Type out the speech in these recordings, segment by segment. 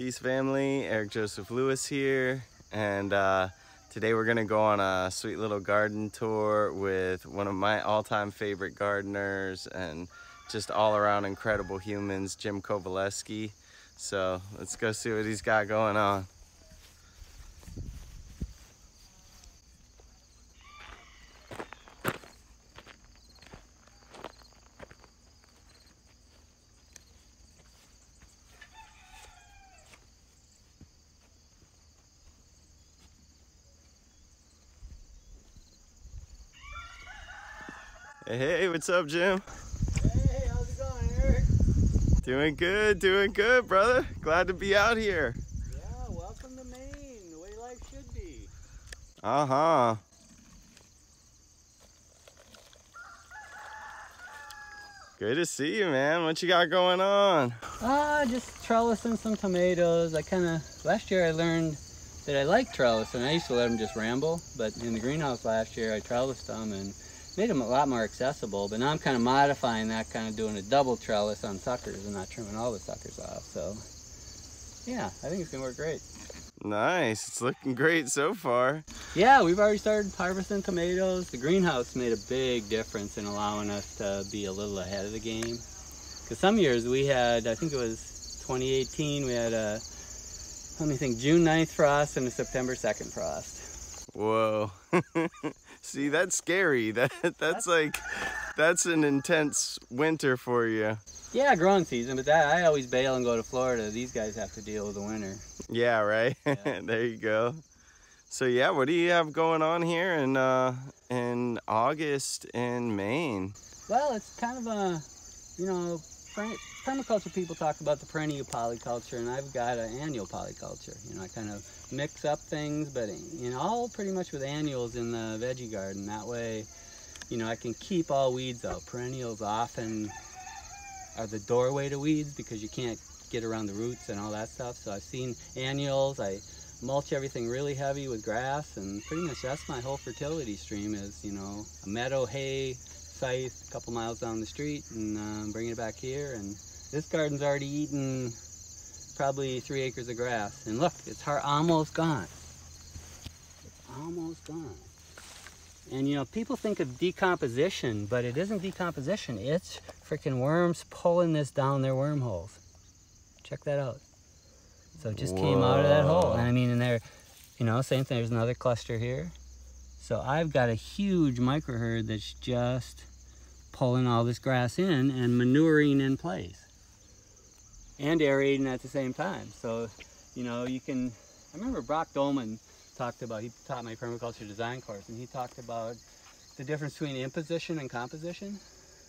Peace family, Eric Joseph Lewis here, and today we're gonna go on a sweet little garden tour with one of my all-time favorite gardeners and just all-around incredible humans, Jim Kovaleski. So let's go see what he's got going on. Hey, what's up, Jim? Hey, how's it going, Eric? Doing good, brother. Glad to be out here. Yeah, welcome to Maine, the way life should be. Uh-huh. Good to see you, man. What you got going on? Just trellising some tomatoes. Last year I learned that I like trellising. I used to let them just ramble, but in the greenhouse last year I trellised them and made them a lot more accessible, but now I'm kind of modifying that, kind of doing a double trellis on suckers and not trimming all the suckers off. So yeah, I think it's gonna work great. Nice. It's looking great so far. Yeah, we've already started harvesting tomatoes. The greenhouse made a big difference in allowing us to be a little ahead of the game. Because some years we had, I think it was 2018, we had a, let me think, June 9th frost and a September 2nd frost. Whoa. See, that's scary. That's an intense winter for you. Yeah, growing season, but that I always bail and go to Florida. These guys have to deal with the winter. Yeah, right. Yeah. There you go. So yeah, what do you have going on here in August in Maine? Well, it's kind of a, you know, permaculture people talk about the perennial polyculture, and I've got an annual polyculture. You know, I kind of mix up things, but you know, all pretty much with annuals in the veggie garden. That way, you know, I can keep all weeds out. Perennials often are the doorway to weeds because you can't get around the roots and all that stuff. So I've seen annuals. I mulch everything really heavy with grass, and pretty much that's my whole fertility stream is, you know, a meadow hay scythe a couple miles down the street and bring it back here. And this garden's already eaten probably 3 acres of grass. And look, it's almost gone. It's almost gone. And you know, people think of decomposition, but it isn't decomposition. It's freaking worms pulling this down their wormholes. Check that out. So it just came out of that hole. And I mean, and there, you know, same thing, there's another cluster here. So I've got a huge microherd that's just pulling all this grass in and manuring in place. And aerating at the same time. So, you know, you can, I remember Brock Dolman talked about, he taught my permaculture design course, and he talked about the difference between imposition and composition.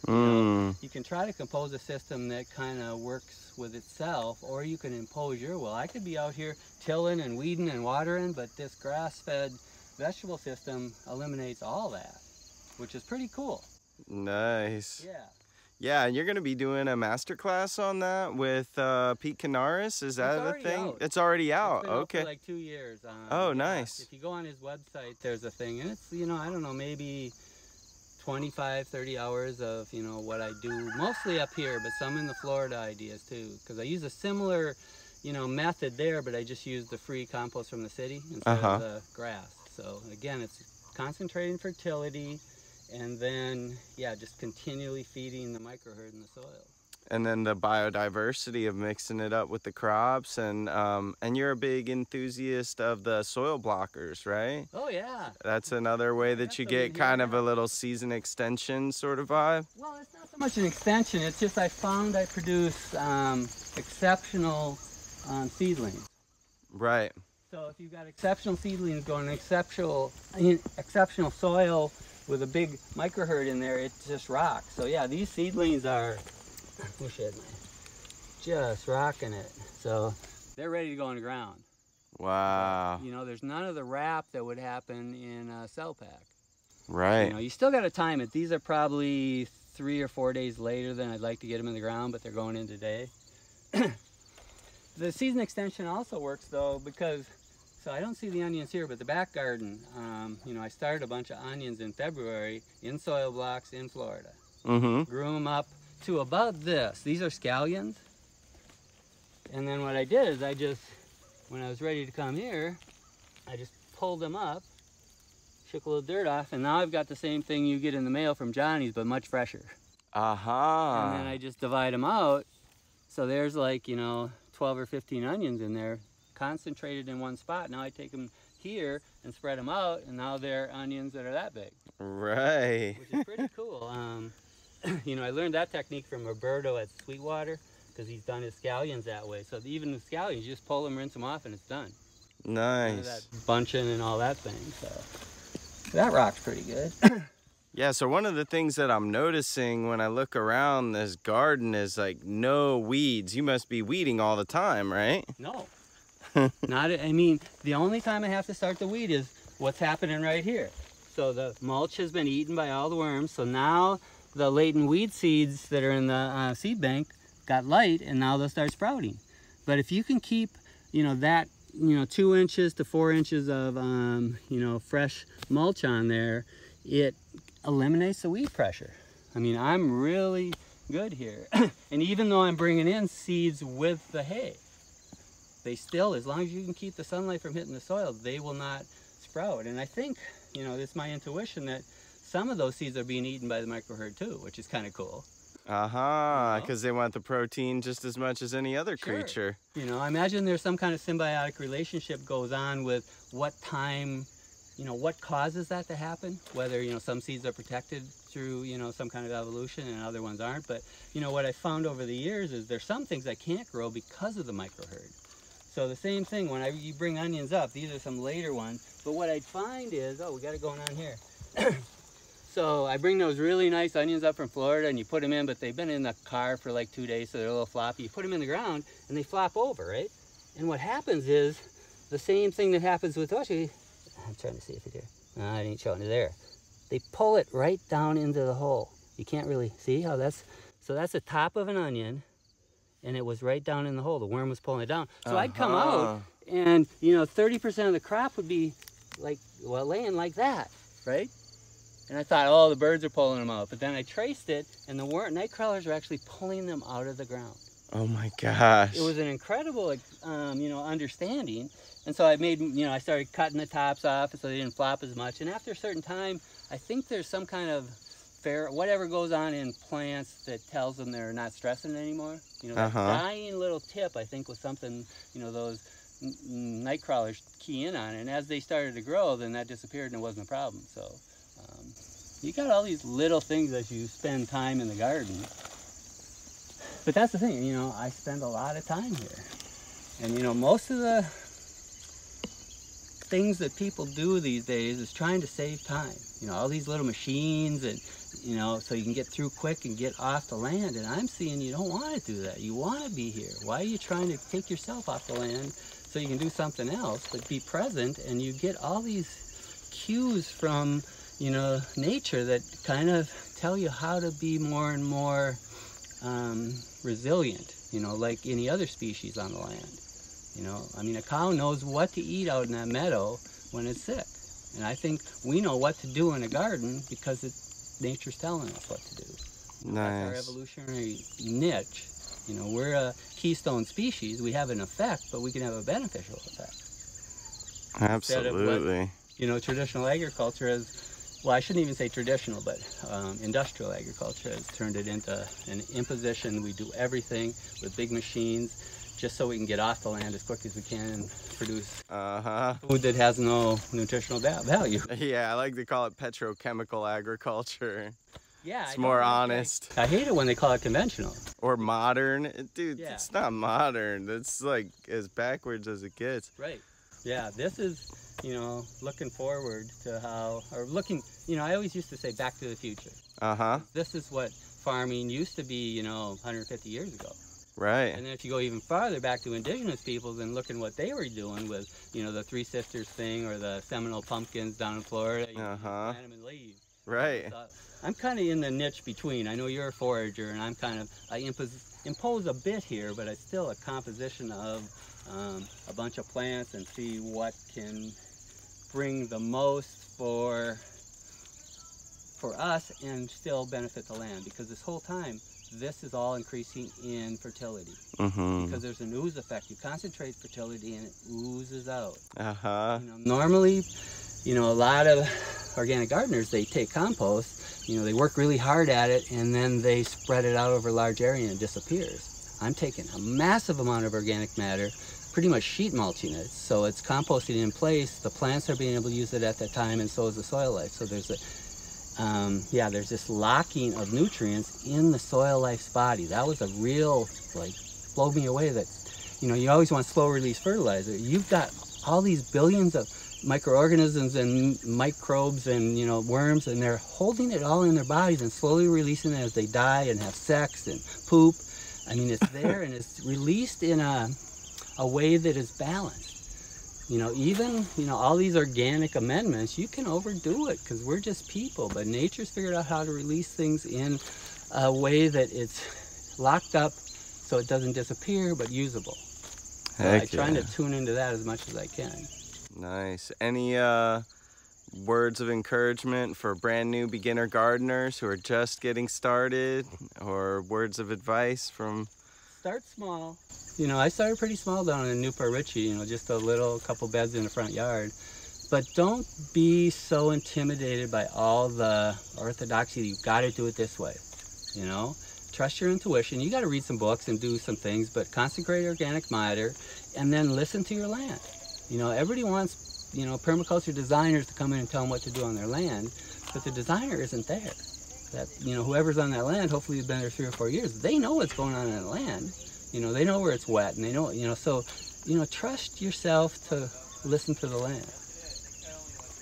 You know, you can try to compose a system that kind of works with itself, or you can impose your will. I could be out here tilling and weeding and watering, but this grass-fed vegetable system eliminates all that, which is pretty cool. Nice. Yeah. Yeah, and you're going to be doing a master class on that with Pete Canaris. Is that the thing? Out. It's already out. It's been okay. Out for like 2 years. Oh, nice. If you go on his website, there's a thing, and it's, you know, I don't know, maybe 25, 30 hours of, you know, what I do, mostly up here, but some in the Florida ideas too, because I use a similar, you know, method there, but I just use the free compost from the city instead of the grass. So again, it's concentrating fertility, and then, yeah, just continually feeding the microherd in the soil. And then the biodiversity of mixing it up with the crops, and you're a big enthusiast of the soil blockers, right? Oh yeah. That's another way that you get kind of a little season extension sort of vibe. Well, it's not so much an extension. It's just I found I produce exceptional seedlings. Right. So if you've got exceptional seedlings going exceptional soil with a big microherd in there, it just rocks. So yeah, these seedlings are, wish I had just rocking it. So they're ready to go in the ground. Wow. But, you know, there's none of the wrap that would happen in a cell pack. Right. You know, you still got to time it. These are probably 3 or 4 days later than I'd like to get them in the ground, but they're going in today. The season extension also works though, because, so I don't see the onions here, but the back garden, you know, I started a bunch of onions in February in soil blocks in Florida. Grew them up to about this. These are scallions. And then what I did is when I was ready to come here, I just pulled them up, shook a little dirt off, and now I've got the same thing you get in the mail from Johnny's, but much fresher. And then I just divide them out. So there's like, 12 or 15 onions in there, concentrated in one spot. Now I take them here and spread them out, and now they're onions that are that big. Right. Which is pretty cool. I learned that technique from Roberto at Sweetwater, because he's done his scallions that way. So even the scallions, you just pull them, rinse them off, and it's done. Nice. None of that bunching and all that thing. So that rock's pretty good. Yeah, so one of the things that I'm noticing when I look around this garden is like no weeds. You must be weeding all the time, right? No. The only time I have to start the weed is what's happening right here. So the mulch has been eaten by all the worms. So now the latent weed seeds that are in the seed bank got light, and now they'll start sprouting. But if you can keep, that, 2 inches to 4 inches of, fresh mulch on there, it eliminates the weed pressure. I'm really good here. And even though I'm bringing in seeds with the hay, they still, as long as you can keep the sunlight from hitting the soil, they will not sprout. And I think, it's my intuition that some of those seeds are being eaten by the microherd too, which is kind of cool. Because they want the protein just as much as any other creature. I imagine there's some kind of symbiotic relationship goes on with what time, what causes that to happen, whether, some seeds are protected through, some kind of evolution and other ones aren't. But, what I found over the years is there's some things that can't grow because of the microherd. So the same thing, when you bring onions up, these are some later ones, but what I'd find is, we got it going on here. So I bring those really nice onions up from Florida, and you put them in, but they've been in the car for like 2 days, so they're a little floppy. You put them in the ground, and they flop over, right? And what happens is the same thing that happens with Oshi. I'm trying to see if it here. No, it ain't showing it there. They pull it right down into the hole. You can't really see how that's, so that's the top of an onion, and it was right down in the hole. The worm was pulling it down. So I'd come out, and 30% of the crop would be laying like that, right? And I thought, the birds are pulling them out. But then I traced it, and the night crawlers are actually pulling them out of the ground. Oh my gosh. It was an incredible, understanding. And so I made, I started cutting the tops off so they didn't flop as much. And after a certain time, I think there's some kind of whatever goes on in plants that tells them they're not stressing anymore. That dying little tip, I think, was something, those night crawlers key in on. And as they started to grow, then that disappeared and it wasn't a problem. So you got all these little things as you spend time in the garden. But that's the thing, I spend a lot of time here. And most of the things that people do these days is trying to save time. All these little machines and, so you can get through quick and get off the land. And I'm seeing you don't want to do that. You want to be here. Why are you trying to take yourself off the land so you can do something else, but be present? And you get all these cues from, nature that kind of tell you how to be more and more resilient, like any other species on the land. A cow knows what to eat out in that meadow when it's sick. And I think we know what to do in a garden because nature's telling us what to do. Nice. That's our evolutionary niche. We're a keystone species. We have an effect, but we can have a beneficial effect. Absolutely. What, traditional agriculture has, well, I shouldn't even say traditional, but industrial agriculture has turned it into an imposition. We do everything with big machines just so we can get off the land as quick as we can and produce food that has no nutritional value. Yeah, I like to call it petrochemical agriculture. Yeah, it's more honest. I hate it when they call it conventional. Or modern. Dude, it's not modern. It's like as backwards as it gets. Right. Yeah, this is, looking forward to how, or looking, I always used to say back to the future. This is what farming used to be, 150 years ago. Right. And then if you go even farther back to indigenous peoples and look at what they were doing with, the Three Sisters thing or the Seminole pumpkins down in Florida, plant them and leave. Right. So I'm kind of in the niche between. I know you're a forager, and I impose a bit here, but it's still a composition of a bunch of plants and see what can bring the most for us and still benefit the land. Because this whole time, this is all increasing in fertility. Mm-hmm. Because there's an ooze effect. You concentrate fertility and it oozes out. Uh-huh. Normally, a lot of organic gardeners, they take compost, they work really hard at it, and then they spread it out over a large area and it disappears. I'm taking a massive amount of organic matter, pretty much sheet mulching it, so it's composted in place. The plants are being able to use it at that time, and so is the soil life. So there's there's this locking of nutrients in the soil life's body. That was a real, blow me away that, you always want slow release fertilizer. You've got all these billions of microorganisms and microbes and, worms, and they're holding it all in their bodies and slowly releasing it as they die and have sex and poop. I mean, it's there and it's released in a way that is balanced. Even, all these organic amendments, you can overdo it because we're just people, but nature's figured out how to release things in a way that it's locked up so it doesn't disappear, but usable. So I'm trying to tune into that as much as I can. Nice. Any words of encouragement for brand new beginner gardeners who are just getting started, or words of advice from... Start small. I started pretty small down in Newport Richie, just a couple beds in the front yard. But don't be so intimidated by all the orthodoxy. You've got to do it this way, Trust your intuition. You got to read some books and do some things, but consecrate organic matter and then listen to your land. Everybody wants, permaculture designers to come in and tell them what to do on their land, but the designer isn't there. That, whoever's on that land, hopefully you've been there 3 or 4 years, they know what's going on in the land. They know where it's wet, and they know, so, trust yourself to listen to the land.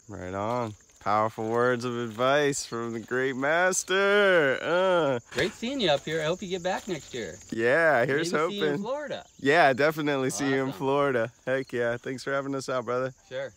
Right on. Powerful words of advice from the great master. Great seeing you up here. I hope you get back next year. Yeah, here's Maybe hoping. See you in Florida. Yeah, definitely see you in Awesome. Florida. Heck yeah. Thanks for having us out, brother. Sure.